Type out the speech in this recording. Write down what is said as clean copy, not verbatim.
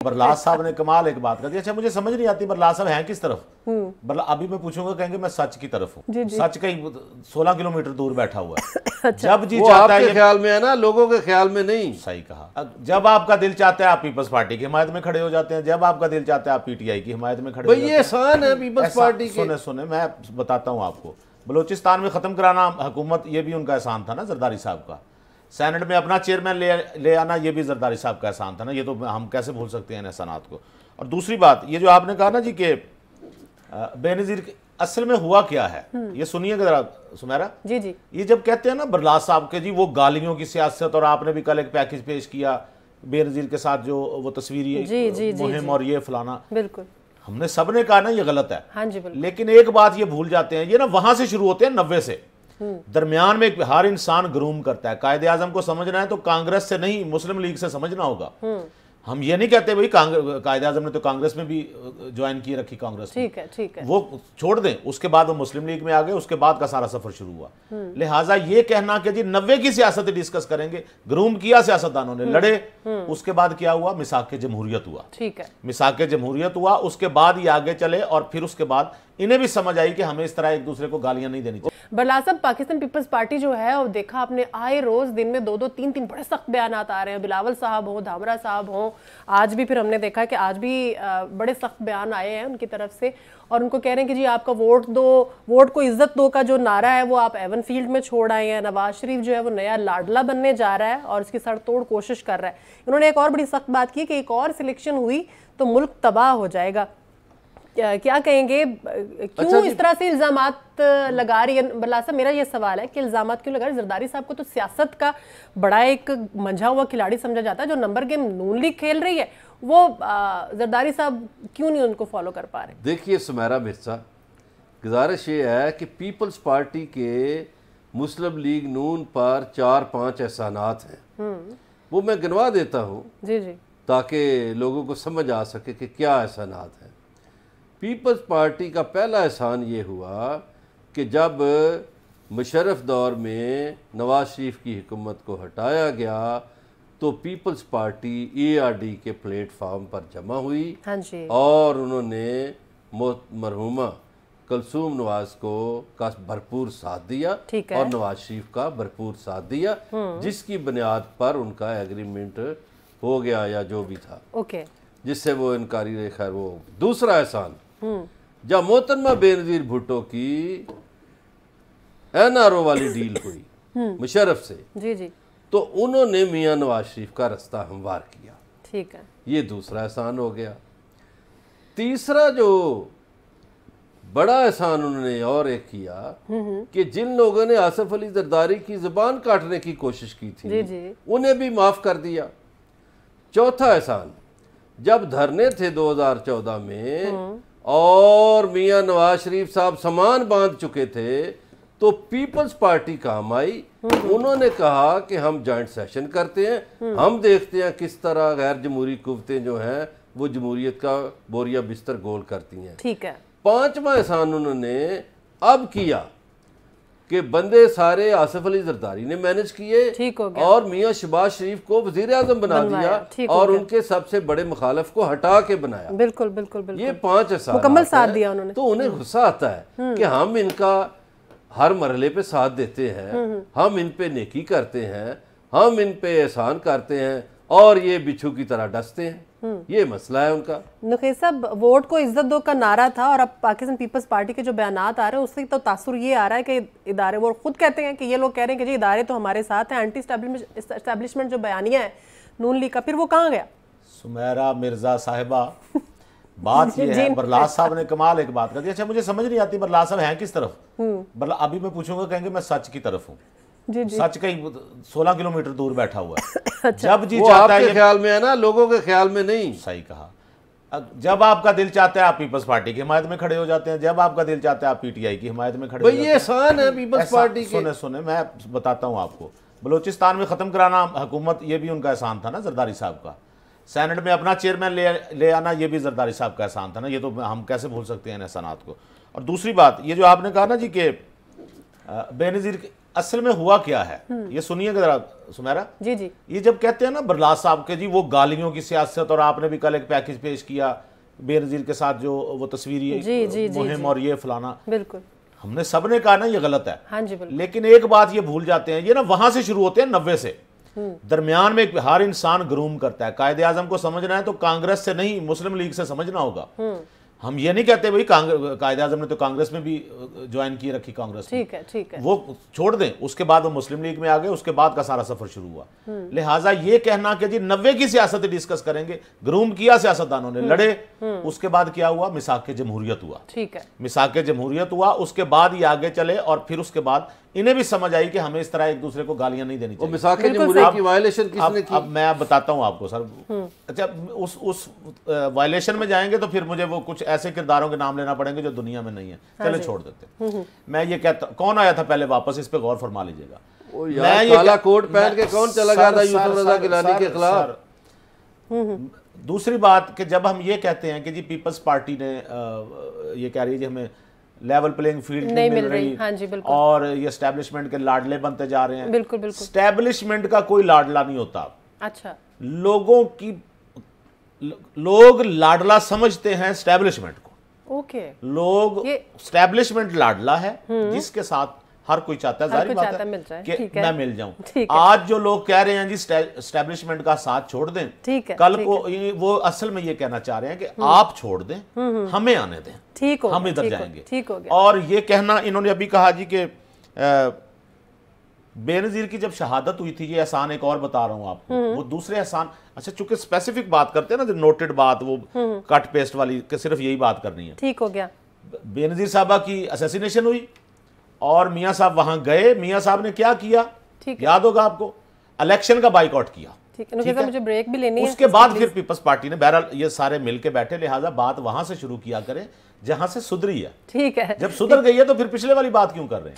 बरलास साहब ने कमाल एक बात कर दी। अच्छा, मुझे समझ नहीं आती बरलास साहब हैं किस तरफ। अभी मैं पूछूंगा, कहेंगे मैं सच की तरफ हूँ। सच कहीं 16 किलोमीटर दूर बैठा हुआ है। अच्छा। जब जी चाहता है, ख्याल में है ना, लोगों के ख्याल में नहीं। सही कहा। जब आपका दिल चाहता है आप पीपल्स पार्टी की हिमायत में खड़े हो जाते हैं, जब आपका दिल चाहता है आप पीटीआई की हिमायत में खड़े हो जाते हैं। ये एहसान है पीपल्स पार्टी के। सुने मैं बताता हूँ आपको। बलूचिस्तान में खत्म कराना हुकूमत, ये भी उनका एहसान था ना जरदारी साहब का। सेनेट में अपना चेयरमैन ले आना, ये भी जरदारी साहब का एहसान था ना। ये तो हम कैसे भूल सकते हैं एहसानात को। और दूसरी बात, ये जो आपने कहा ना जी कि बेनज़ीर, असल में हुआ क्या है ये सुनिएगा जरा सुमेरा जी जी। ये जब कहते हैं ना बरलास साहब के जी वो गालियों की सियासत, और आपने भी कल एक पैकेज पेश किया बेनज़ीर के साथ जो वो तस्वीरी मुहिम और ये फलाना, बिल्कुल हमने सबने कहा ना ये गलत है। हाँ जी बिल्कुल। लेकिन एक बात ये भूल जाते हैं, ये ना वहां से शुरू होते हैं 90 से। दरमियान में हर इंसान ग्रूम करता है। कायदे आजम को समझना है तो कांग्रेस से नहीं मुस्लिम लीग से समझना होगा। हम ये नहीं कहते भाई कायदे आजम ने तो कांग्रेस में भी ज्वाइन किए रखी कांग्रेस, ठीक है ठीक है, वो छोड़ दें। उसके बाद वो मुस्लिम लीग में आ गए, उसके बाद का सारा सफर शुरू हुआ। लिहाजा ये कहना कि जी 90 की सियासत डिस्कस करेंगे, ग्रूम किया सियासतदानों ने, लड़े, उसके बाद क्या हुआ, मिसाक जमहूरियत हुआ। ठीक है, मिसाक जमहूरियत हुआ, उसके बाद ये आगे चले और फिर उसके बाद इन्हें भी समझ आई कि हमें इस तरह एक दूसरे को गालियां नहीं देनी चाहिए। बरलास साहब, पाकिस्तान पीपल्स पार्टी जो है, और देखा आपने आए रोज दिन में 2-2 3-3 बड़े सख्त बयान आ रहे हैं। बिलावल साहब हो, धामरा साहब हो, आज भी फिर हमने देखा कि आज भी बड़े सख्त बयान आए हैं उनकी तरफ से, और उनको कह रहे हैं कि जी आपका वोट दो, वोट को इज्जत दो का जो नारा है वो आप एवन फील्ड में छोड़ आए हैं। नवाज शरीफ जो है वो नया लाडला बनने जा रहा है और इसकी सड़तोड़ कोशिश कर रहा है। उन्होंने एक और बड़ी सख्त बात की कि एक और सिलेक्शन हुई तो मुल्क तबाह हो जाएगा। क्या कहेंगे, क्यों इस तरह से इल्जामात लगा रही है बरलास साहब? मेरा ये सवाल है कि इल्जामात क्यों लगा रही है? जरदारी साहब को तो सियासत का बड़ा एक मंझा हुआ खिलाड़ी समझा जाता है। जो नंबर गेम नून लीग खेल रही है वो जरदारी साहब क्यों नहीं उनको फॉलो कर पा रहे? देखिए सुमेरा मिर्जा, गुजारिश ये है कि पीपल्स पार्टी के मुस्लिम लीग नून पर 4-5 एहसानात हैं, वो मैं गिनवा देता हूँ जी जी, ताकि लोगों को समझ आ सके कि क्या एहसानात हैं। पीपल्स पार्टी का पहला एहसान ये हुआ कि जब मुशर्रफ दौर में नवाज शरीफ की हुकूमत को हटाया गया तो पीपल्स पार्टी ERD के प्लेटफार्म पर जमा हुई। हाँ जी। और उन्होंने मरहूमा कलसूम नवाज को का भरपूर साथ दिया और नवाज शरीफ का भरपूर साथ दिया, जिसकी बुनियाद पर उनका एग्रीमेंट हो गया या जो भी था, जिससे वो इनकारी रहे। खैर, वो दूसरा एहसान जब मोहतरमा बेनज़ीर भुट्टो की NRO वाली डील हुई मुशर्रफ से, जी जी, तो उन्होंने मियां नवाज शरीफ का रास्ता हमवार किया। ठीक है, ये दूसरा एहसान हो गया। तीसरा जो बड़ा एहसान उन्होंने और एक किया कि जिन लोगों ने आसिफ अली जरदारी की जुबान काटने की कोशिश की थी, जी जी, उन्हें भी माफ कर दिया। चौथा एहसान, जब धरने थे 2014 में और मियां नवाज शरीफ साहब सामान बांध चुके थे तो पीपल्स पार्टी काम आई। उन्होंने कहा कि हम जॉइंट सेशन करते हैं, हम देखते हैं किस तरह गैर जमहूरी कुव्वतें जो हैं वो जमहूरियत का बोरिया बिस्तर गोल करती हैं। ठीक है। पांचवा एहसान उन्होंने अब किया कि बंदे सारे आसिफ अली जरदारी ने मैनेज किए, ठीक हो गया, और मियां शहबाज शरीफ को वजीर आजम बना दिया और उनके सबसे बड़े मुखालिफ को हटा के बनाया। बिल्कुल बिल्कुल बिल्कुल, ये 5 एहसान मुकम्मल साथ दिया उन्होंने। तो उन्हें गुस्सा आता है कि हम इनका हर मरहले पे साथ देते हैं, हम इन पे नेकी करते हैं, हम इन पे एहसान करते हैं और ये बिच्छू की तरह डसते हैं। ये मसला है उनका। नखीर साहब, वोट को इज्जत दो का नारा था और अब पाकिस्तान पीपल्स पार्टी के जो बयानात आ रहे हैं उससे तो तासुर ये आ रहा है कि इदारे, वो खुद कहते हैं कि ये लोग कह रहे हैं कि जी इदारे तो हमारे साथ हैं, एंटी एस्टैब्लिशमेंट जो बयानिया है नून लीग का, फिर वो कहाँ गया? सुमेरा मिर्जा साहिबा, बात ये है, बरलास साहब ने कमाल एक बात कर दी। अच्छा, मुझे समझ नहीं आती बरलास साहब हैं किस तरफ। अभी मैं पूछूंगा, कहेंगे मैं सच की तरफ हूँ। सच कहीं 16 किलोमीटर दूर बैठा हुआ है। अच्छा। जब जी चाहता है, ख्याल में है ना, लोगों के ख्याल में नहीं। सही कहा। जब आपका दिल चाहता है आप पीपल्स पार्टी की हिमायत में खड़े हो जाते हैं, जब आपका दिल चाहता है आप PTI की हिमायत में खड़े हो जाते हैं। ये एहसान है पीपल्स पार्टी के। सुने मैं बताता हूँ आपको। बलूचिस्तान में खत्म कराना हुकूमत, ये भी उनका एहसान था ना जरदारी साहब का। सेनेट में अपना चेयरमैन ले आना, ये भी जरदारी साहब का एहसान था ना। ये तो हम कैसे भूल सकते हैं एहसानात को। और दूसरी बात, ये जो आपने कहा ना जी कि बेनज़ीर, असल में हुआ क्या है ये सुनिएगा जरा सुमेरा जी जी ये जब कहते हैं ना बरलास साहब के जी वो गालियों की सियासत, और आपने भी कल एक पैकेज पेश किया बेनजीर के साथ जो वो तस्वीरी मुहिम और ये फलाना, बिल्कुल हमने सबने कहा ना ये गलत है। हाँ जी बिल्कुल। लेकिन एक बात ये भूल जाते हैं, ये ना वहां से शुरू होते हैं 90 से दरमियान में हर इंसान ग्रूम करता है। कायदे आजम को समझना है तो कांग्रेस से नहीं मुस्लिम लीग से समझना होगा। हम ये नहीं कहते भाई कायदे आजम ने तो कांग्रेस में भी ज्वाइन की रखी कांग्रेस में। ठीक है वो छोड़ दें, उसके बाद वो मुस्लिम लीग में आ गए, उसके बाद का सारा सफर शुरू हुआ। लिहाजा ये कहना कि जी 90 की सियासत डिस्कस करेंगे, ग्रूम किया सियासतदानों ने, लड़े, उसके बाद क्या हुआ, मिसाक जमहूरियत हुआ। ठीक है, मिसाक जमहूरियत हुआ, उसके बाद ये आगे चले और फिर उसके बाद इन्हें भी समझ आई कि हमें इस तरह एक दूसरे को गालियां नहीं देनी चाहिए। मिसाक जमहूरियत की वायलेशन किसने की? अब मैं बताता हूं आपको सर। अच्छा, उस वायलेशन में जाएंगे तो फिर मुझे वो कुछ ऐसे किरदारों के नाम लेना पड़ेंगे जो दुनिया में नहीं है। चले छोड़ देते। मैं ये कहता, कौन आया था पहले वापस, इस पे गौर फरमा लीजिएगा। मैं काला कोट पहन के कौन चला गया था यूसुफ रजा गिलानी के खिलाफ? दूसरी बात कि जब हम ये कहते हैं कि जी पीपल्स पार्टी ने ये कह रही है जी हमें लेवल प्लेइंग फील्ड नहीं मिल रही, हाँ जी बिल्कुल, और ये एस्टेब्लिशमेंट के लाडले बनते जा रहे हैं। बिल्कुल बिल्कुल। एस्टेब्लिशमेंट का कोई लाडला नहीं होता। अच्छा, लोग लाडला समझते हैं एस्टेब्लिशमेंट को। ओके, लोग एस्टेब्लिशमेंट लाडला है जिसके साथ हर कोई चाहता है, जाहिर बात है कि मैं मिल जाऊं। आज जो लोग कह रहे हैं जी एस्टेब्लिशमेंट का साथ छोड़ दें, कल को वो असल में ये कहना चाह रहे हैं कि आप छोड़ दें, हमें आने दें, ठीक हो, हम इधर जाएंगे। ठीक हो गया। और ये कहना इन्होंने अभी कहा जी कि बेनजीर की जब शहादत हुई थी, ये एहसान एक और बता रहा हूं आपको, वो दूसरे एहसान। अच्छा, चूंकि स्पेसिफिक बात करते हैं ना, जो नोटेड बात, वो कट पेस्ट वाली कि सिर्फ यही बात करनी है। ठीक हो गया। बेनजीर साहबा की असैसिनेशन हुई और मियां साहब वहां गए। मियां साहब ने क्या किया याद होगा आपको, इलेक्शन का बाइकआउट किया। ठीक है, मुझे ब्रेक भी लेनी है। उसके बाद फिर पीपल्स पार्टी ने, बहरहाल ये सारे मिलके बैठे, लिहाजा बात वहां से शुरू किया करें जहां से सुधरी है। ठीक है, जब सुधर गई है तो फिर पिछले वाली बात क्यों कर रहे हैं?